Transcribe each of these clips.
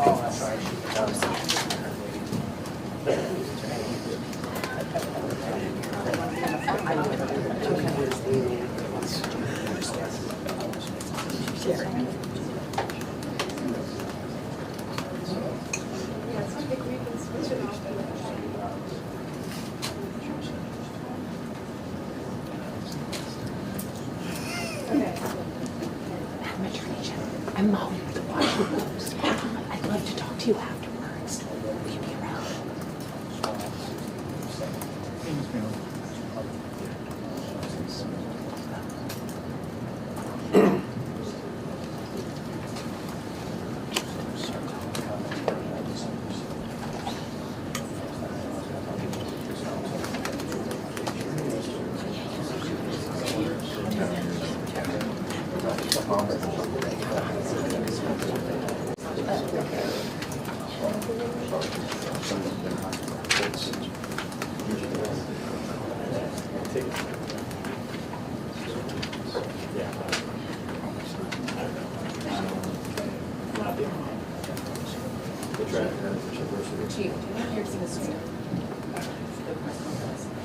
Oh, that's right. I'm Attorney General. I'm Molly with the Washington Post. I'd love to talk to you afterwards. Will you be around?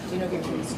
Do you know if you're doing this?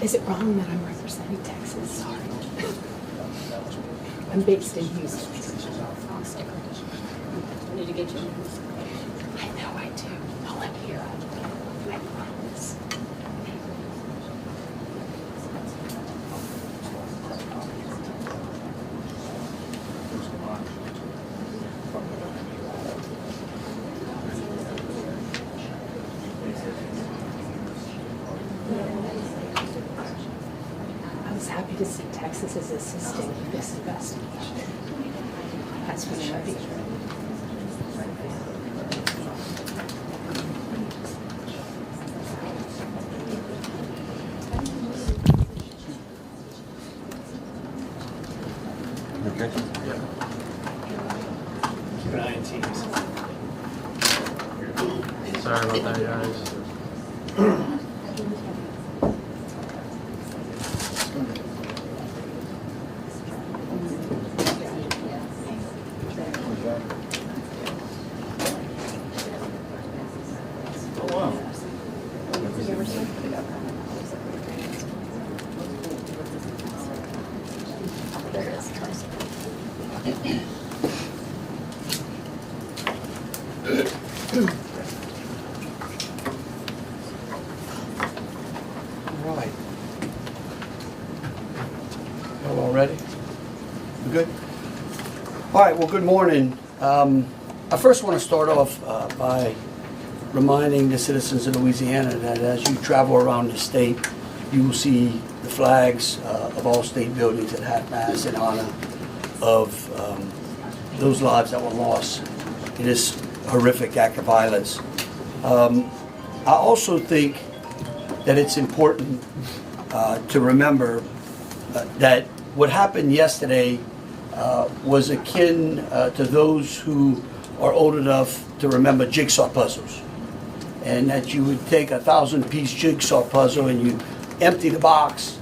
Is it wrong that I'm representing Texas? Sorry. I'm based in Houston. I need to get you. I know I do. All I'm here. I promise. I was happy to see Texas is assisting in this investigation. That's what should be. Okay. Keep an eye on Teams. Sorry about that, guys. Oh, wow. All right. Y'all all ready? We good? All right, well, good morning. I first want to start off by reminding the citizens of Louisiana that as you travel around the state, you will see the flags of all state buildings at half-mast in honor of those lives that were lost in this horrific act of violence. I also think that it's important to remember that what happened yesterday was akin to those who are old enough to remember jigsaw puzzles. And that you would take a 1,000-piece jigsaw puzzle and you empty the box,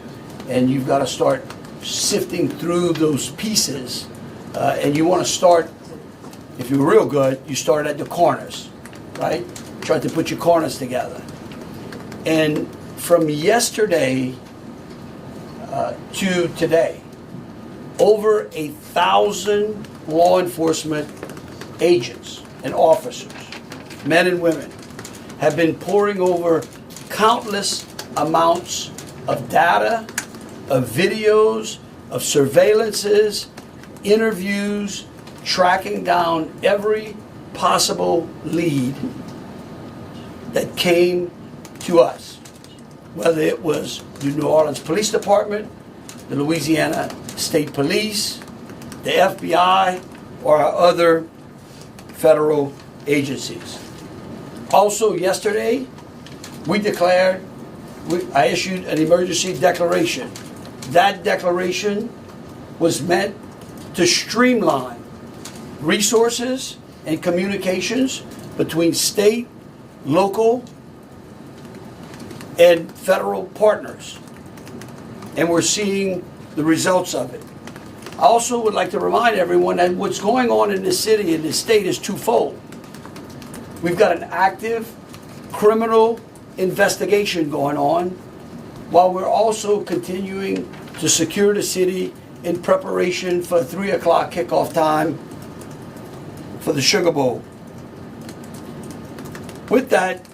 and you've got to start sifting through those pieces. And you want to start, if you're real good, you start at the corners, right? Try to put your corners together. And from yesterday to today, over 1,000 law enforcement agents and officers, men and women, have been poring over countless amounts of data, of videos, of surveillances, interviews, tracking down every possible lead that came to us, whether it was the New Orleans Police Department, the Louisiana State Police, the FBI, or our other federal agencies. Also yesterday, I issued an emergency declaration. That declaration was meant to streamline resources and communications between state, local, and federal partners. And we're seeing the results of it. I also would like to remind everyone that what's going on in the city and the state is twofold. We've got an active criminal investigation going on, while we're also continuing to secure the city in preparation for 3 o'clock kickoff time for the Sugar Bowl. With that,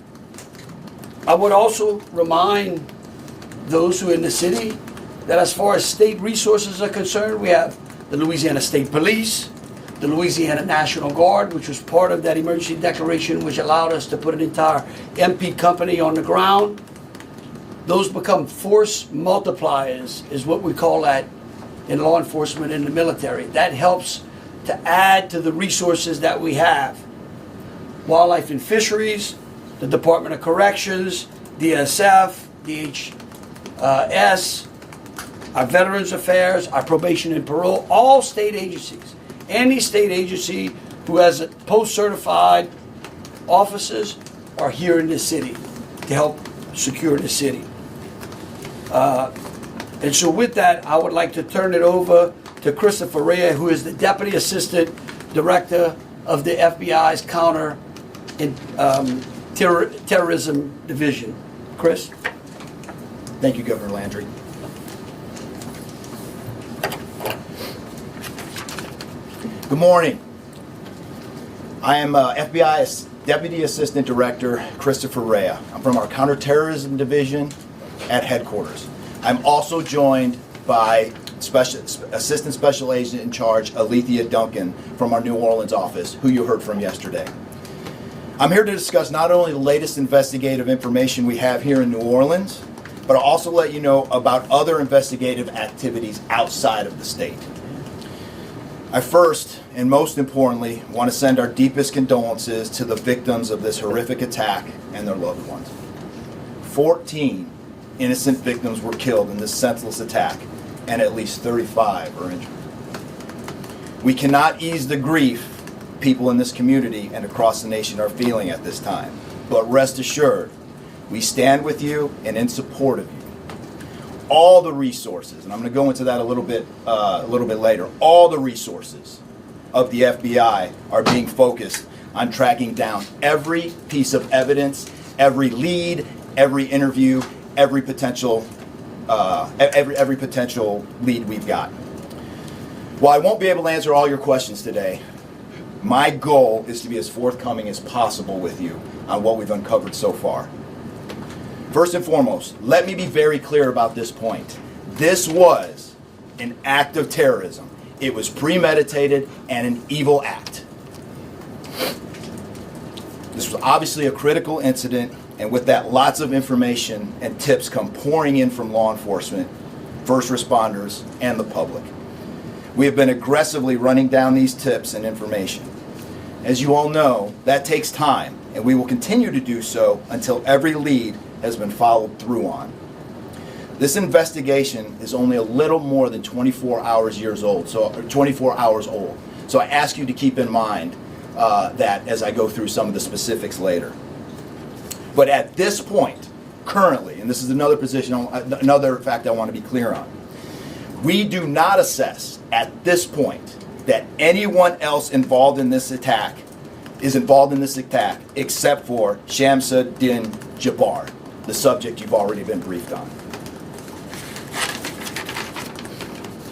I would also remind those who are in the city that as far as state resources are concerned, we have the Louisiana State Police, the Louisiana National Guard, which was part of that emergency declaration, which allowed us to put an entire MP company on the ground. Those become force multipliers, is what we call that in law enforcement and the military. That helps to add to the resources that we have. Wildlife and Fisheries, the Department of Corrections, DSF, DHS, our Veterans Affairs, our Probation and Parole, all state agencies. Any state agency who has post-certified officers are here in this city to help secure the city. And so with that, I would like to turn it over to Christopher Rea, who is the Deputy Assistant Director of the FBI's Counter Terrorism Division. Chris? Thank you, Governor Landry. Good morning. I am FBI Deputy Assistant Director Christopher Rea. I'm from our Counterterrorism Division at headquarters. I'm also joined by Assistant Special Agent in Charge Alethea Duncan from our New Orleans office, who you heard from yesterday. I'm here to discuss not only the latest investigative information we have here in New Orleans, but I'll also let you know about other investigative activities outside of the state. I first, and most importantly, want to send our deepest condolences to the victims of this horrific attack and their loved ones. 14 innocent victims were killed in this senseless attack, and at least 35 are injured. We cannot ease the grief people in this community and across the nation are feeling at this time, but rest assured, we stand with you and in support of you. All the resources, and I'm going to go into that a little bit later, all the resources of the FBI are being focused on tracking down every piece of evidence, every lead, every interview, every potential lead we've got. While I won't be able to answer all your questions today, my goal is to be as forthcoming as possible with you on what we've uncovered so far. First and foremost, let me be very clear about this point. This was an act of terrorism. It was premeditated and an evil act. This was obviously a critical incident, and with that, lots of information and tips come pouring in from law enforcement, first responders, and the public. We have been aggressively running down these tips and information. As you all know, that takes time, and we will continue to do so until every lead has been followed through on. This investigation is only a little more than 24 hours old. So I ask you to keep in mind that as I go through some of the specifics later. But at this point, currently, and this is another fact I want to be clear on, we do not assess at this point that anyone else involved in this attack except for Shamsuddin Jabbar, the subject you've already been briefed on.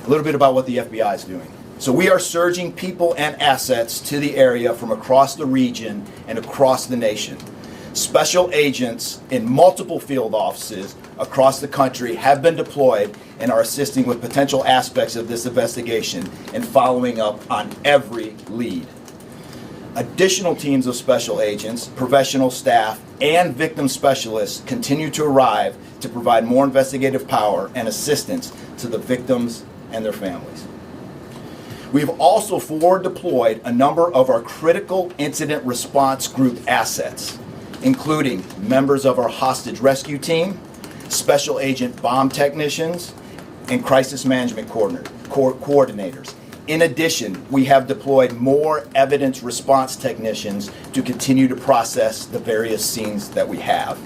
A little bit about what the FBI is doing. So we are surging people and assets to the area from across the region and across the nation. Special agents in multiple field offices across the country have been deployed and are assisting with potential aspects of this investigation and following up on every lead. Additional teams of special agents, professional staff, and victim specialists continue to arrive to provide more investigative power and assistance to the victims and their families. We've also forward deployed a number of our critical incident response group assets, including members of our hostage rescue team, special agent bomb technicians, and crisis management coordinators. In addition, we have deployed more evidence response technicians to continue to process the various scenes that we have.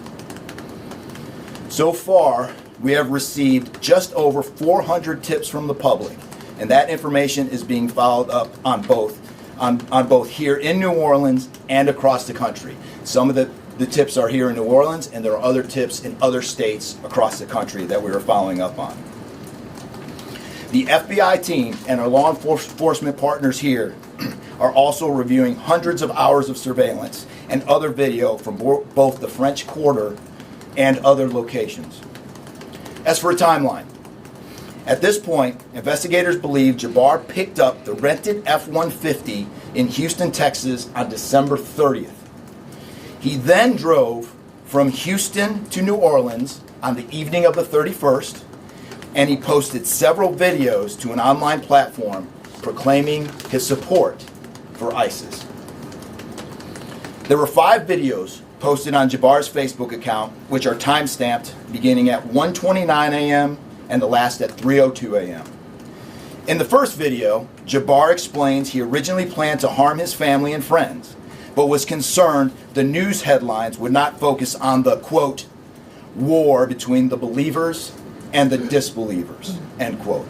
So far, we have received just over 400 tips from the public, and that information is being followed up on both here in New Orleans and across the country. Some of the tips are here in New Orleans, and there are other tips in other states across the country that we are following up on. The FBI team and our law enforcement partners here are also reviewing hundreds of hours of surveillance and other video from both the French Quarter and other locations. As for a timeline, at this point, investigators believe Jabbar picked up the rented F-150 in Houston, Texas on December 30th. He then drove from Houston to New Orleans on the evening of the 31st, and he posted several videos to an online platform proclaiming his support for ISIS. There were 5 videos posted on Jabbar's Facebook account, which are time-stamped beginning at 1:29 a.m. and the last at 3:02 a.m. In the first video, Jabbar explains he originally planned to harm his family and friends, but was concerned the news headlines would not focus on the, quote, war between the believers and the disbelievers, end quote.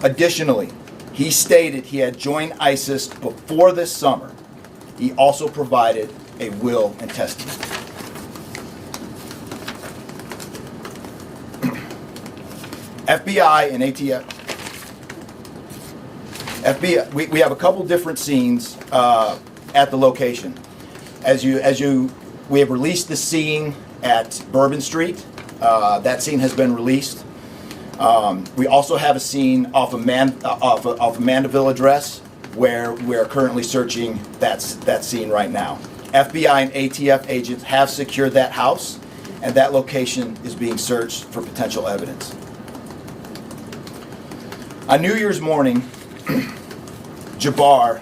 Additionally, he stated he had joined ISIS before this summer. He also provided a will and testament. FBI and ATF. FBI, we have a couple different scenes at the location. We have released the scene at Bourbon Street. That scene has been released. We also have a scene off of Mandeville Address, where we are currently searching that scene right now. FBI and ATF agents have secured that house, and that location is being searched for potential evidence. On New Year's morning, Jabbar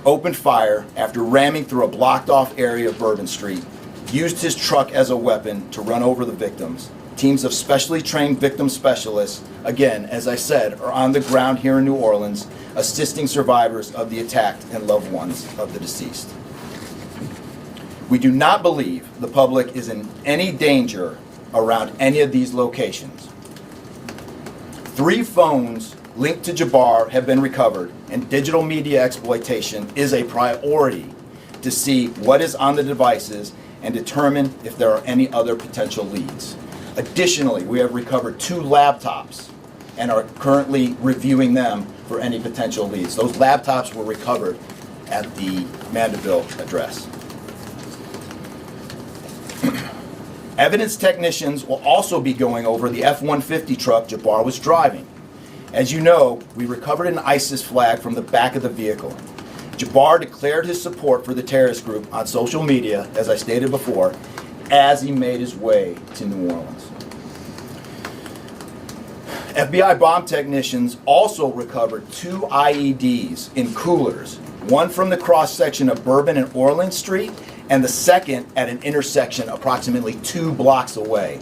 opened fire after ramming through a blocked-off area of Bourbon Street, used his truck as a weapon to run over the victims. Teams of specially trained victim specialists, again, as I said, are on the ground here in New Orleans, assisting survivors of the attack and loved ones of the deceased. We do not believe the public is in any danger around any of these locations. 3 phones linked to Jabbar have been recovered, and digital media exploitation is a priority to see what is on the devices and determine if there are any other potential leads. Additionally, we have recovered 2 laptops and are currently reviewing them for any potential leads. Those laptops were recovered at the Mandeville address. Evidence technicians will also be going over the F-150 truck Jabbar was driving. As you know, we recovered an ISIS flag from the back of the vehicle. Jabbar declared his support for the terrorist group on social media, as I stated before, as he made his way to New Orleans. FBI bomb technicians also recovered 2 IEDs in coolers, one from the cross-section of Bourbon and Orleans Street, and the second at an intersection approximately 2 blocks away.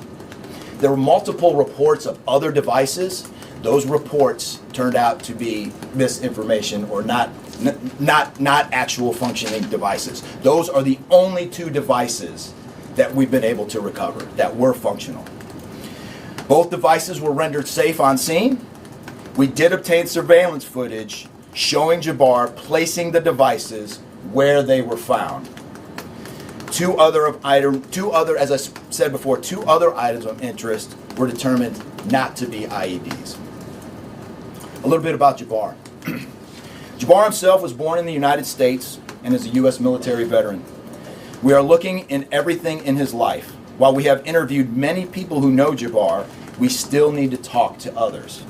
There were multiple reports of other devices. Those reports turned out to be misinformation or not actual functioning devices. Those are the only 2 devices that we've been able to recover that were functional. Both devices were rendered safe on scene. We did obtain surveillance footage showing Jabbar placing the devices where they were found. Two other, as I said before, 2 other items of interest were determined not to be IEDs. A little bit about Jabbar. Jabbar himself was born in the United States and is a U.S. military veteran. We are looking in everything in his life. While we have interviewed many people who know Jabbar, we still need to talk to others.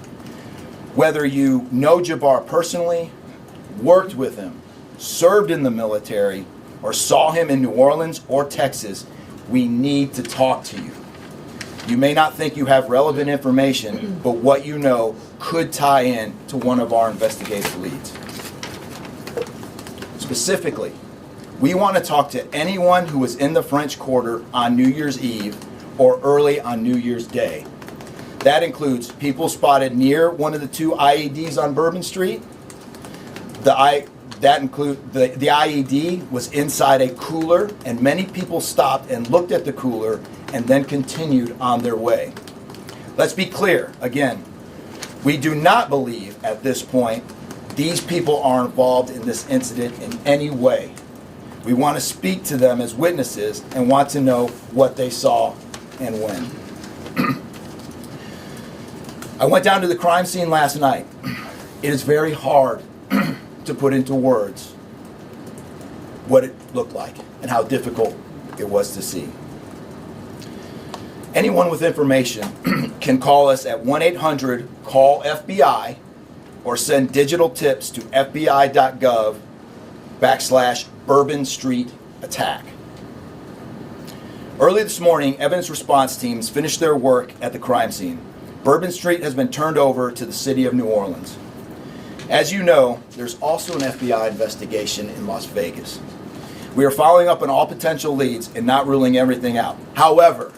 Whether you know Jabbar personally, worked with him, served in the military, or saw him in New Orleans or Texas, we need to talk to you. You may not think you have relevant information, but what you know could tie in to one of our investigative leads. Specifically, we want to talk to anyone who was in the French Quarter on New Year's Eve or early on New Year's Day. That includes people spotted near one of the 2 IEDs on Bourbon Street. The IED was inside a cooler, and many people stopped and looked at the cooler and then continued on their way. Let's be clear, again, we do not believe at this point these people are involved in this incident in any way. We want to speak to them as witnesses and want to know what they saw and when. I went down to the crime scene last night. It is very hard to put into words what it looked like and how difficult it was to see. Anyone with information can call us at 1-800-CALL-FBI or send digital tips to fbi.gov/Bourbon Street attack. Early this morning, evidence response teams finished their work at the crime scene. Bourbon Street has been turned over to the city of New Orleans. As you know, there's also an FBI investigation in Las Vegas. We are following up on all potential leads and not ruling everything out. However,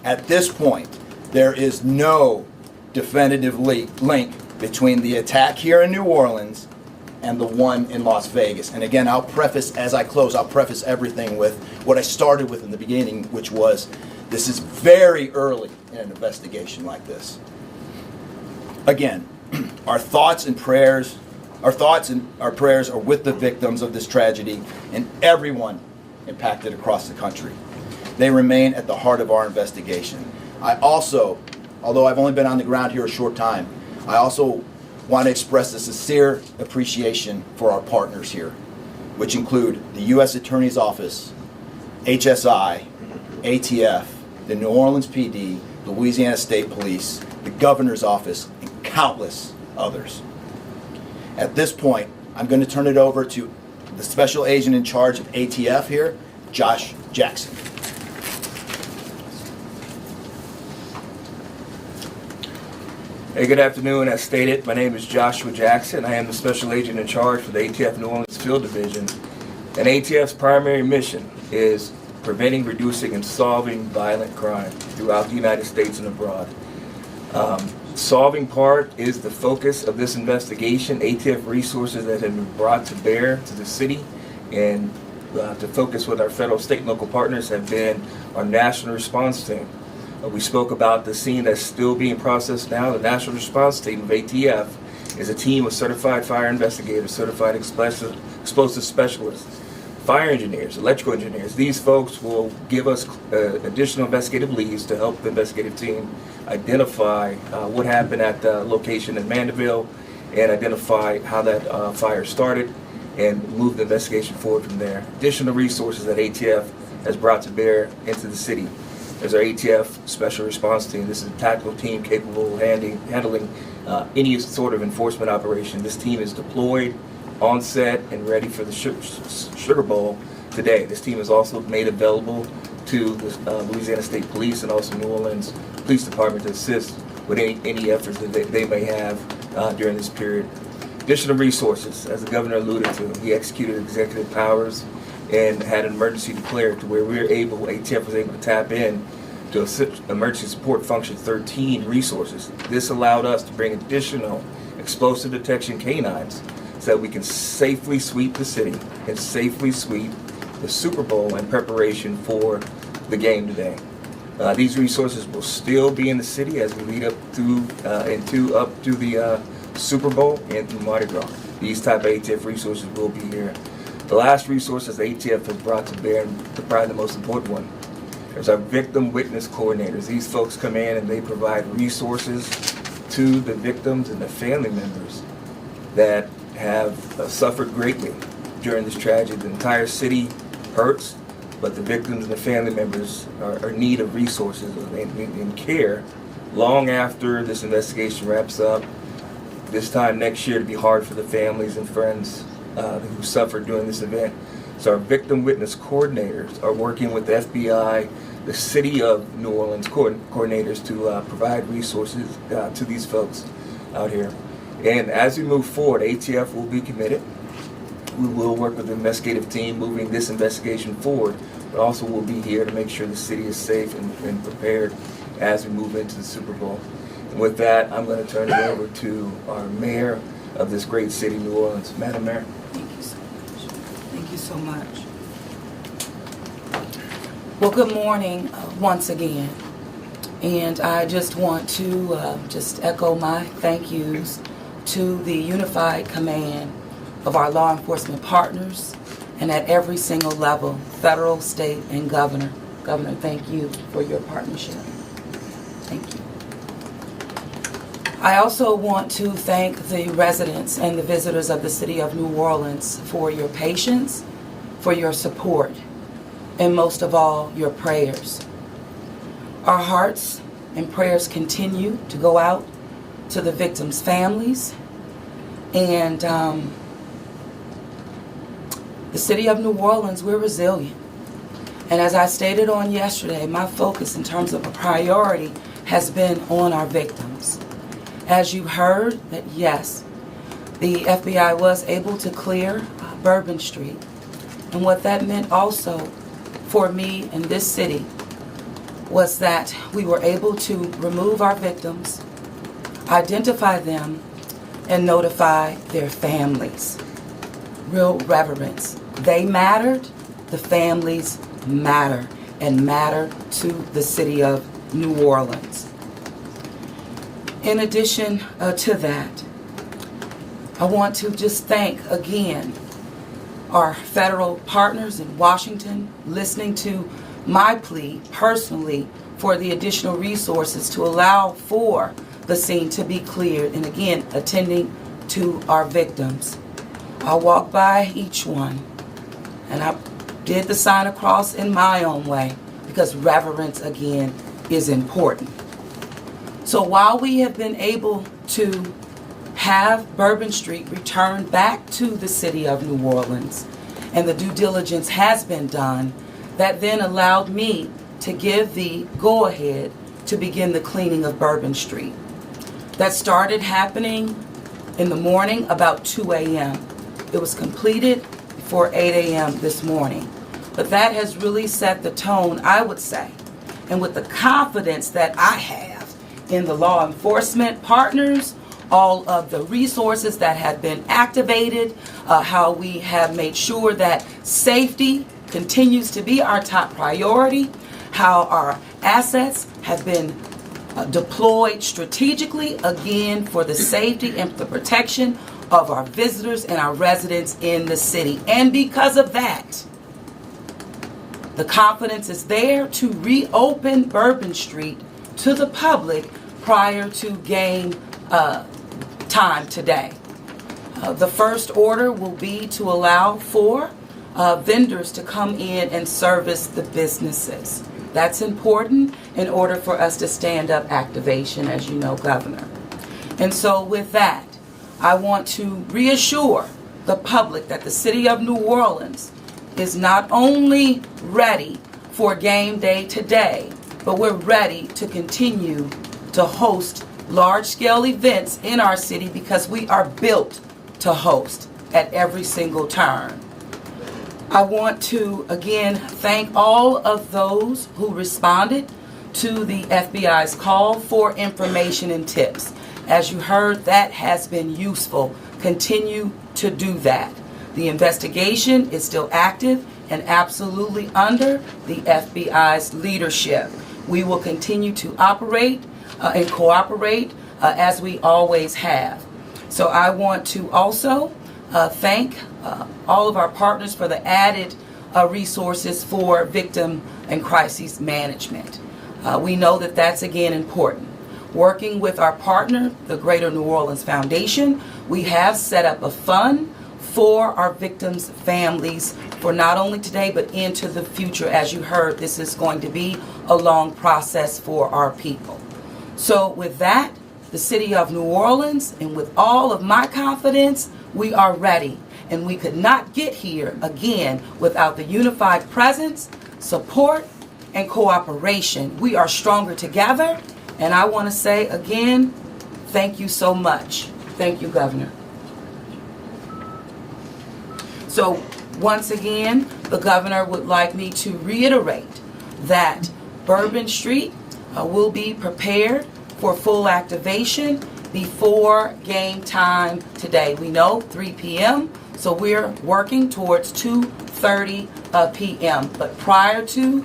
at this point, there is no definitive link between the attack here in New Orleans and the one in Las Vegas. And again, I'll preface everything with what I started with in the beginning, which was this is very early in an investigation like this. Again, our thoughts and prayers are with the victims of this tragedy and everyone impacted across the country. They remain at the heart of our investigation. I also, although I've only been on the ground here a short time, I also want to express a sincere appreciation for our partners here, which include the U.S. Attorney's Office, HSI, ATF, the New Orleans PD, the Louisiana State Police, the Governor's Office, and countless others. At this point, I'm going to turn it over to the Special Agent in charge of ATF here, Josh Jackson. Hey, good afternoon. As stated, my name is Joshua Jackson. I am the Special Agent in charge for the ATF New Orleans Field Division. And ATF's primary mission is preventing, reducing, and solving violent crime throughout the United States and abroad. Solving part is the focus of this investigation. ATF resources that have been brought to bear to the city and to focus with our federal, state, and local partners have been our national response team. We spoke about the scene that's still being processed now. The national response team of ATF is a team of certified fire investigators, certified explosive specialists, fire engineers, electrical engineers. These folks will give us additional investigative leads to help the investigative team identify what happened at the location in Mandeville and identify how that fire started and move the investigation forward from there. Additional resources that ATF has brought to bear into the city. There's our ATF Special Response Team. This is a tactical team capable of handling any sort of enforcement operation. This team is deployed, on set, and ready for the Sugar Bowl today. This team is also made available to the Louisiana State Police and also New Orleans Police Department to assist with any efforts that they may have during this period. Additional resources, as the governor alluded to, he executed executive powers and had an emergency declared to where ATF was able to tap in to Emergency Support Function 13 resources. This allowed us to bring additional explosive detection canines so that we can safely sweep the city and safely sweep the Super Bowl in preparation for the game today. These resources will still be in the city as we lead up to the Super Bowl and through Mardi Gras. These type of ATF resources will be here. The last resources the ATF has brought to bear, and probably the most important one, is our victim witness coordinators. These folks come in and they provide resources to the victims and the family members that have suffered greatly during this tragedy. The entire city hurts, but the victims and the family members are in need of resources and care long after this investigation wraps up. This time next year, it'll be hard for the families and friends who suffered during this event. So our victim witness coordinators are working with the FBI, the City of New Orleans coordinators to provide resources to these folks out here. And as we move forward, ATF will be committed. We will work with the investigative team moving this investigation forward, but also we'll be here to make sure the city is safe and prepared as we move into the Super Bowl. And with that, I'm going to turn it over to our mayor of this great city, New Orleans. Madam Mayor. Thank you so much. Thank you so much. Well, good morning once again. And I just want to just echo my thank yous to the unified command of our law enforcement partners and at every single level, federal, state, and governor. Governor, thank you for your partnership. Thank you. I also want to thank the residents and the visitors of the City of New Orleans for your patience, for your support, and most of all, your prayers. Our hearts and prayers continue to go out to the victims' families, and the City of New Orleans, we're resilient. And as I stated on yesterday, my focus in terms of a priority has been on our victims. As you heard, that yes, the FBI was able to clear Bourbon Street. And what that meant also for me in this city was that we were able to remove our victims, identify them, and notify their families. Real reverence. They mattered, the families matter, and matter to the city of New Orleans. In addition to that, I want to just thank again our federal partners in Washington, listening to my plea personally for the additional resources to allow for the scene to be cleared, and again, attending to our victims. I walked by each one, and I did the sign of cross in my own way, because reverence, again, is important. So while we have been able to have Bourbon Street returned back to the City of New Orleans, and the due diligence has been done, that then allowed me to give the go-ahead to begin the cleaning of Bourbon Street. That started happening in the morning about 2 a.m. It was completed before 8 a.m. this morning. But that has really set the tone, I would say, and with the confidence that I have in the law enforcement partners, all of the resources that have been activated, how we have made sure that safety continues to be our top priority, how our assets have been deployed strategically, again, for the safety and the protection of our visitors and our residents in the city. And because of that, the confidence is there to reopen Bourbon Street to the public prior to game time today. The first order will be to allow for vendors to come in and service the businesses. That's important in order for us to stand up activation, as you know, Governor. And so with that, I want to reassure the public that the City of New Orleans is not only ready for game day today, but we're ready to continue to host large-scale events in our city because we are built to host at every single turn. I want to, again, thank all of those who responded to the FBI's call for information and tips. As you heard, that has been useful. Continue to do that. The investigation is still active and absolutely under the FBI's leadership. We will continue to operate and cooperate as we always have. So I want to also thank all of our partners for the added resources for victim and crisis management. We know that that's again important. Working with our partner, the Greater New Orleans Foundation, we have set up a fund for our victims' families for not only today but into the future. As you heard, this is going to be a long process for our people. So with that, the City of New Orleans, and with all of my confidence, we are ready. And we could not get here again without the unified presence, support, and cooperation. We are stronger together. And I want to say again, thank you so much. Thank you, Governor. So once again, the Governor would like me to reiterate that Bourbon Street will be prepared for full activation before game time today. We know 3 p.m., so we're working towards 2:30 p.m. But prior to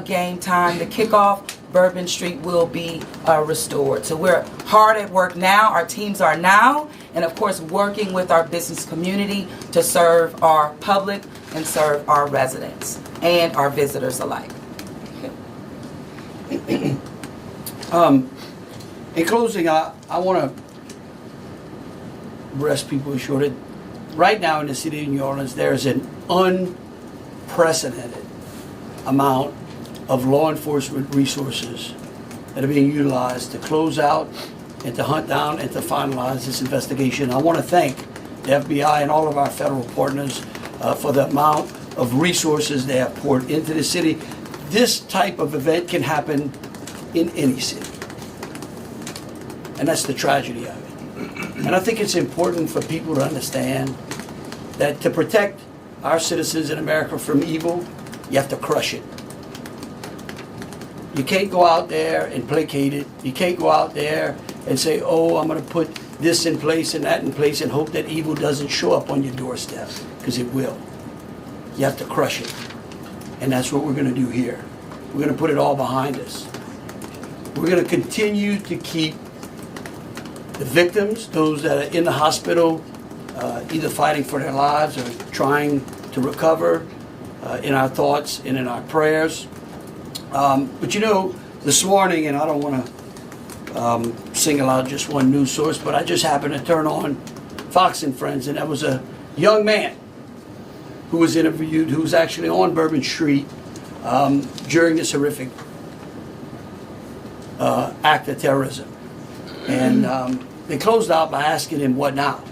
game time, the kickoff, Bourbon Street will be restored. So we're hard at work now. Our teams are now, and of course, working with our business community to serve our public and serve our residents and our visitors alike. In closing, I want to rest people assured that right now in the city of New Orleans, there is an unprecedented amount of law enforcement resources that are being utilized to close out and to hunt down and to finalize this investigation. I want to thank the FBI and all of our federal partners for the amount of resources they have poured into the city. This type of event can happen in any city. And that's the tragedy of it. And I think it's important for people to understand that to protect our citizens in America from evil, you have to crush it. You can't go out there and placate it. You can't go out there and say, oh, I'm going to put this in place and that in place and hope that evil doesn't show up on your doorstep, because it will. You have to crush it. And that's what we're going to do here. We're going to put it all behind us. We're going to continue to keep the victims, those that are in the hospital, either fighting for their lives or trying to recover, in our thoughts and in our prayers. But you know, this morning, and I don't want to single out just one news source, but I just happened to turn on Fox and Friends, and there was a young man who was interviewed, who was actually on Bourbon Street during this horrific act of terrorism. And they closed out by asking him, what now?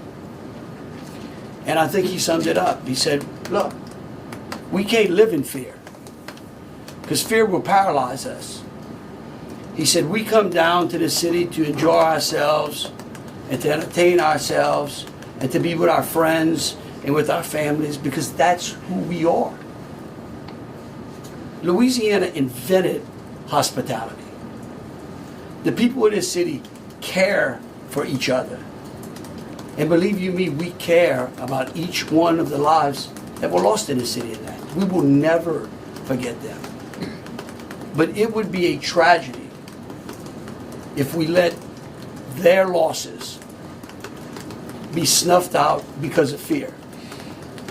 And I think he summed it up. He said, look, we can't live in fear, because fear will paralyze us. He said, we come down to the city to enjoy ourselves and to entertain ourselves and to be with our friends and with our families, because that's who we are. Louisiana invented hospitality. The people in this city care for each other. And believe you me, we care about each one of the lives that were lost in the city of that. We will never forget them. But it would be a tragedy if we let their losses be snuffed out because of fear.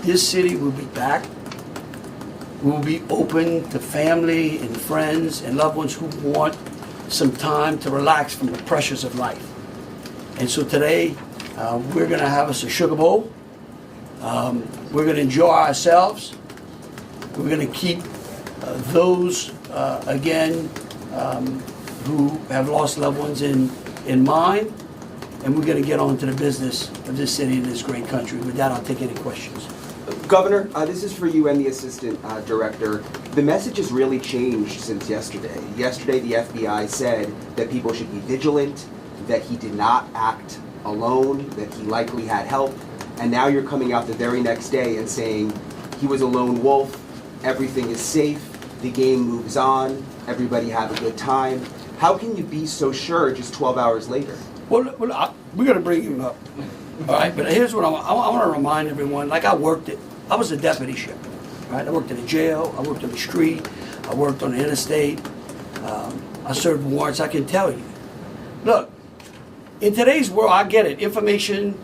This city will be back. We will be open to family and friends and loved ones who want some time to relax from the pressures of life. And so today, we're going to have us a sugar bowl. We're going to enjoy ourselves. We're going to keep those, again, who have lost loved ones in mind. And we're going to get on to the business of this city and this great country. With that, I'll take any questions. Governor, this is for you and the Assistant Director. The message has really changed since yesterday. Yesterday, the FBI said that people should be vigilant, that he did not act alone, that he likely had help, and now you're coming out the very next day and saying he was a lone wolf, everything is safe. the game moves on, everybody have a good time. How can you be so sure just 12 hours later? We're going to bring him up. All right, but here's what I want to remind everyone. Like I was a deputy sheriff. Right? I worked in a jail. I worked on the street. I worked on the interstate. I served warrants. I can tell you. Look, in today's world, I get it. Information,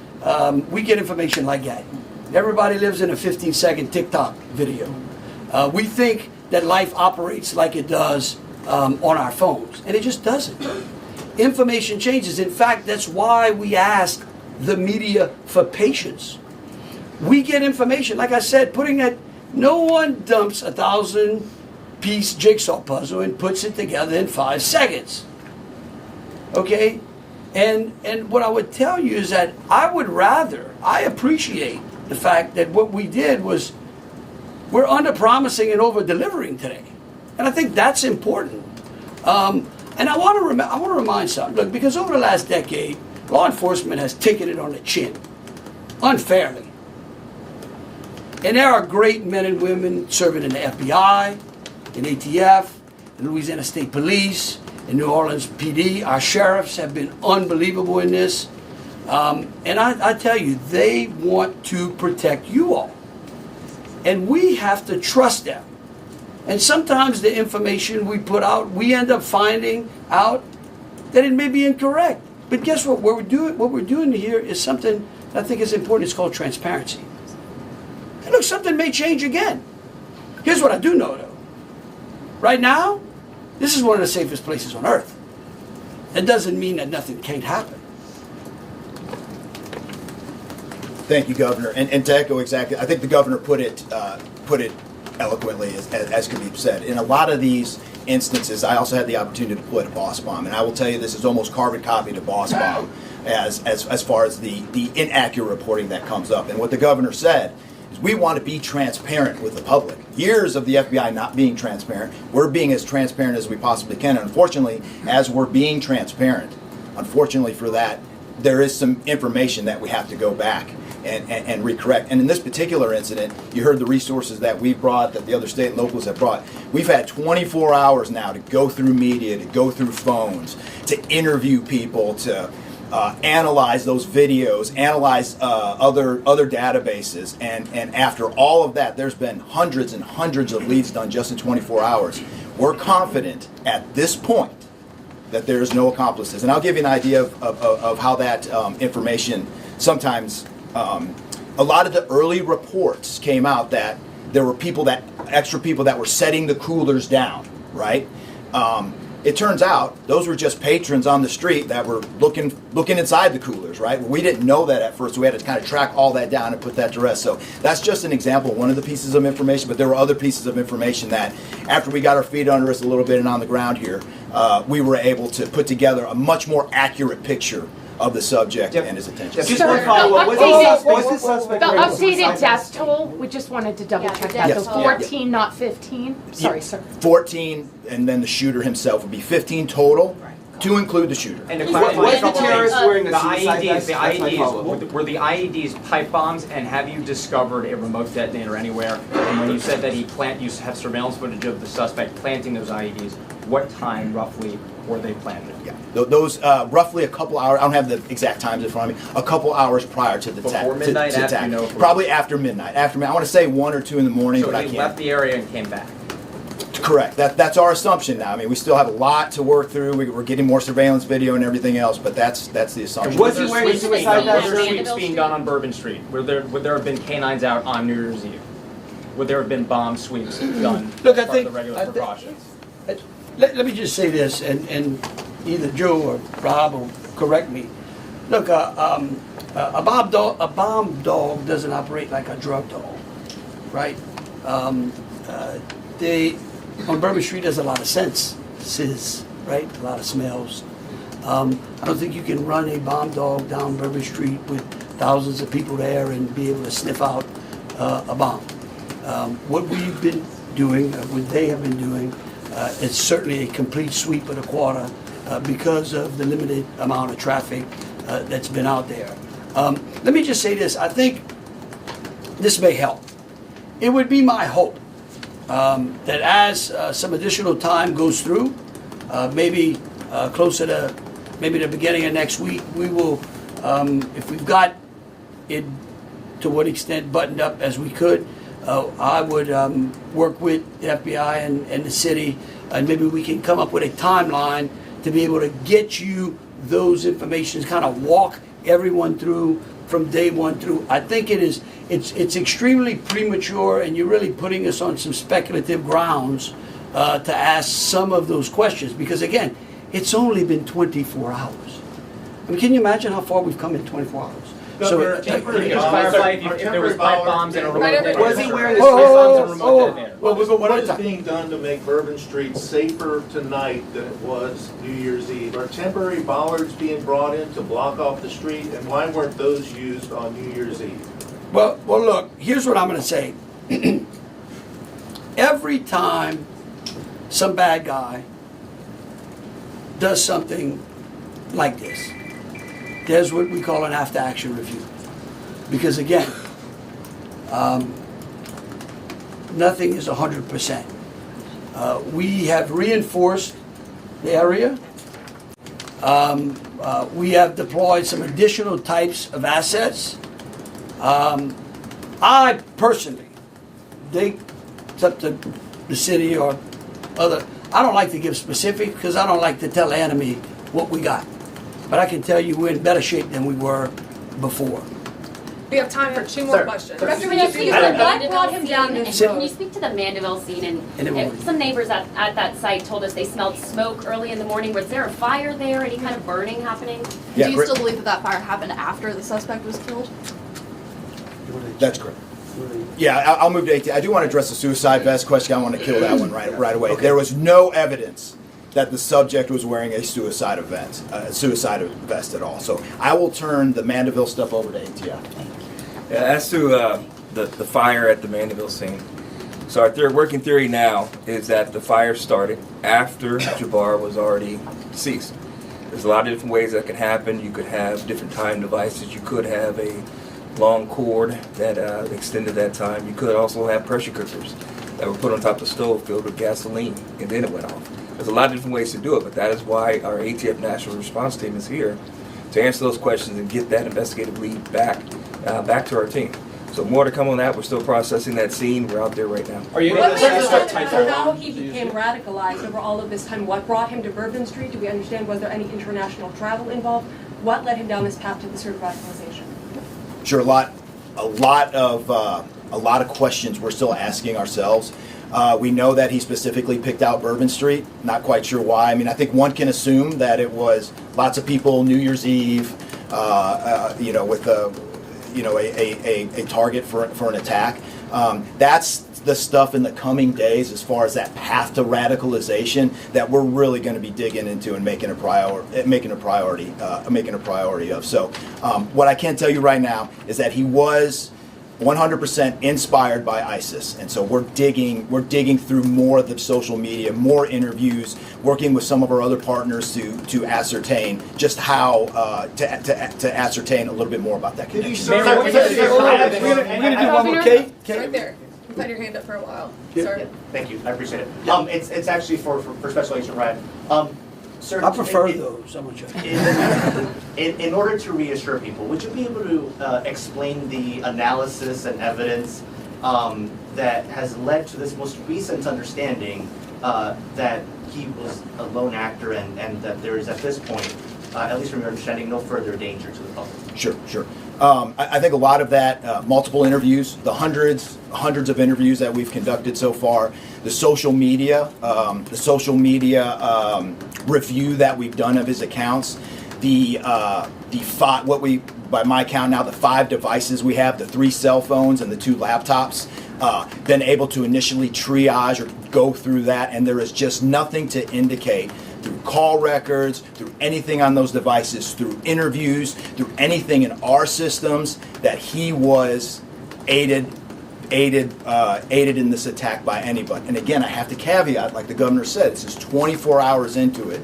we get information like that. Everybody lives in a 15-second TikTok video. We think that life operates like it does on our phones, and it just doesn't. Information changes. In fact, that's why we ask the media for patience. We get information, like I said, no one dumps 1,000-piece jigsaw puzzle and puts it together in 5 seconds. Okay? And what I would tell you is that I appreciate the fact that what we did was we're under-promising and over-delivering today. And I think that's important. And I want to remind something. Look, because over the last decade, law enforcement has taken it on the chin, unfairly. And there are great men and women serving in the FBI, in ATF, in Louisiana State Police, in New Orleans PD. Our sheriffs have been unbelievable in this. And I tell you, they want to protect you all. And we have to trust them. And sometimes the information we put out, we end up finding out that it may be incorrect. But guess what? What we're doing here is something that I think is important. It's called transparency. And look, something may change again. Here's what I do know, though. Right now, this is one of the safest places on earth. That doesn't mean that nothing can't happen. Thank you, Governor. And to echo exactly, I think the Governor put it eloquently, as can be said. In a lot of these instances, I also had the opportunity to deploy to Boss Bomb, and I will tell you this is almost carbon copy to Boss Bomb as far as the inaccurate reporting that comes up. And what the Governor said is we want to be transparent with the public. Years of the FBI not being transparent, we're being as transparent as we possibly can. And unfortunately, as we're being transparent, unfortunately for that, there is some information that we have to go back and recorrect. And in this particular incident, you heard the resources that we brought, that the other state and locals have brought. We've had 24 hours now to go through media, to go through phones, to interview people, to analyze those videos, analyze other databases. And after all of that, there's been hundreds and hundreds of leads done just in 24 hours. We're confident at this point that there is no accomplices. And I'll give you an idea of how that information sometimes, a lot of the early reports came out that there were extra people that were setting the coolers down, right? It turns out those were just patrons on the street that were looking inside the coolers, right? We didn't know that at first, so we had to kind of track all that down and put that to rest. So that's just an example of one of the pieces of information, but there were other pieces of information that after we got our feet under us a little bit and on the ground here, we were able to put together a much more accurate picture of the subject and his attention. Just Sir, one follow-up. the Was the suspect The wearing updated suicide death toll, we just wanted to double check that. Yes. The 14, not 15. Sorry, sir. 14, and then the shooter himself would be 15 total, to include the shooter. And to Was clarify, the terrorist wearing a the suicide vest? IEDs, That's my follow-up. were the IEDs pipe bombs, and have you discovered a remote detonator anywhere? And when you said that you have surveillance footage of the suspect planting those IEDs, what time roughly were they planted? Yeah, those roughly a couple hours. I don't have the exact times in front of me. A couple hours prior to the attack. Before midnight, to after attack. you know? Probably after midnight. After midnight. I want to say 1 or 2 in the morning, So but I he can't. left the area and came back. Correct. That's our assumption now. I mean, we still have a lot to work through. We're getting more surveillance video and everything else, but that's the assumption. Was he wearing a suicide Were vest? there sweeps being done on Bourbon Street? Would there have been canines out on New Year's Eve? Would there have been bomb sweeps done? Look, as part of the regular think- precautions? Let me just say this, and either Joe or Rob will correct me. Look, a bomb dog doesn't operate like a drug dog, right? On Bourbon Street, there's a lot of senses, right? A lot of smells. I don't think you can run a bomb dog down Bourbon Street with thousands of people there and be able to sniff out a bomb. What we've been doing, what they have been doing, it's certainly a complete sweep of the quarter because of the limited amount of traffic that's been out there. Let me just say this. I think this may help. It would be my hope that as some additional time goes through, maybe closer to maybe the beginning of next week, we will, if we've got it to what extent buttoned up as we could, I would work with the FBI and the city, and maybe we can come up with a timeline to be able to get you those information, kind of walk everyone through from day one through. I think it's extremely premature, and you're really putting us on some speculative grounds to ask some of those questions, because again, it's only been 24 hours. I mean, can you imagine how far we've come in 24 hours? Governor, Can you just clarify if there was pipe bombs and a remote detonator? Was he wearing Pipe his bombs and a remote detonator? What is being done to make Bourbon Street safer tonight than it was New Year's Eve? Are temporary bollards being brought in to block off the street, and why weren't those used on New Year's Eve? Well, look, here's what I'm going to say. Every time some bad guy does something like this, there's what we call an after-action review. Because again, nothing is 100%. We have reinforced the area. We have deployed some additional types of assets. I personally think it's up to the city or other. I don't like to give specifics because I don't like to tell the enemy what we got. But I can tell you we're in better shape than we were before. We have time for two more questions. Director, when you speak to the Mandeville scene, Can you speak to the Mandeville scene, And it won't. some neighbors at that site told us they smelled smoke early in the morning. Was there a fire there? Any kind of burning happening? Yeah, Do you great. still believe that fire happened after the suspect was killed? That's correct. Yeah, I'll move to 18. I do want to address the suicide vest question. I want to kill that one right away. There was no evidence that the subject was wearing a suicide vest at all. So I will turn the Mandeville stuff over to ATF. Yeah, as to the fire at the Mandeville scene, so our working theory now is that the fire started after Jabbar was already deceased. There's a lot of different ways that can happen. You could have different time devices. You could have a long cord that extended that time. You could also have pressure cookers that were put on top of the stove filled with gasoline, and then it went off. There's a lot of different ways to do it, but that is why our ATF National Response Team is here to answer those questions and get that investigative lead back to our team. So more to come on that. We're still processing that scene. We're out there right now. Are you What able to made start us typing? how he became radicalized over all of this time? What brought him to Bourbon Street? Do we understand? Was there any international travel involved? What led him down this path to this sort of radicalization? Sure, a lot of questions we're still asking ourselves. We know that he specifically picked out Bourbon Street. Not quite sure why. I mean, I think one can assume that it was lots of people New Year's Eve, with a target for an attack. That's the stuff in the coming days, as far as that path to radicalization, that we're really going to be digging into and making a priority of. So, what I can tell you right now is that he was 100% inspired by ISIS, and so we're digging through more of the social media, more interviews, working with some of our other partners to ascertain just how to ascertain a little bit more about that connection. We're gonna do one more, Kate. Right there. You've had your hand up for a while. Yeah. Sorry. Thank you, I appreciate it. It's actually for Special Agent Ryan. Sir, I prefer those. I'm gonna check. in order to reassure people, would you be able to explain the analysis and evidence that has led to this most recent understanding that he was a lone actor and that there is at this point, at least from your understanding, no further danger to the public? Sure. I think a lot of that, multiple interviews, the hundreds of interviews that we've conducted so far, the social media review that we've done of his accounts, by my count now, the 5 devices we have, the 3 cell phones and the 2 laptops, been able to initially triage or go through that, and there is just nothing to indicate through call records, through anything on those devices, through interviews, through anything in our systems, that he was aided in this attack by anybody. And again, I have to caveat, like the governor said, this is 24 hours into it,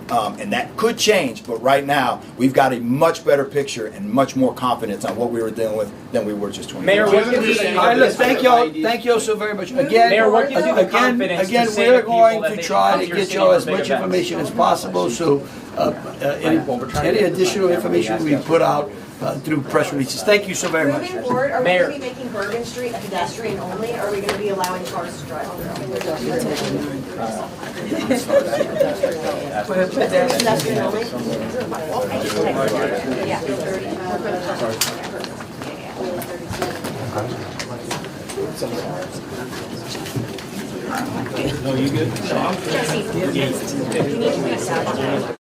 And that could change, but right now, we've got a much better picture and much more confidence on what we were dealing with than we were just 20 Mayor, years what ago. gives you All right, look, thank y'all so very much. Again, Mayor, what gives you the confidence to say we're to people going that to they try come to to your get city y'all for as big much events? information as possible, so any additional information we put out through press releases. Thank you so very much. Moving forward, are we Mayor. going to be making Bourbon Street a pedestrian only, or are we going to be allowing cars to drive through? Pedestrian only? Jesse, you need to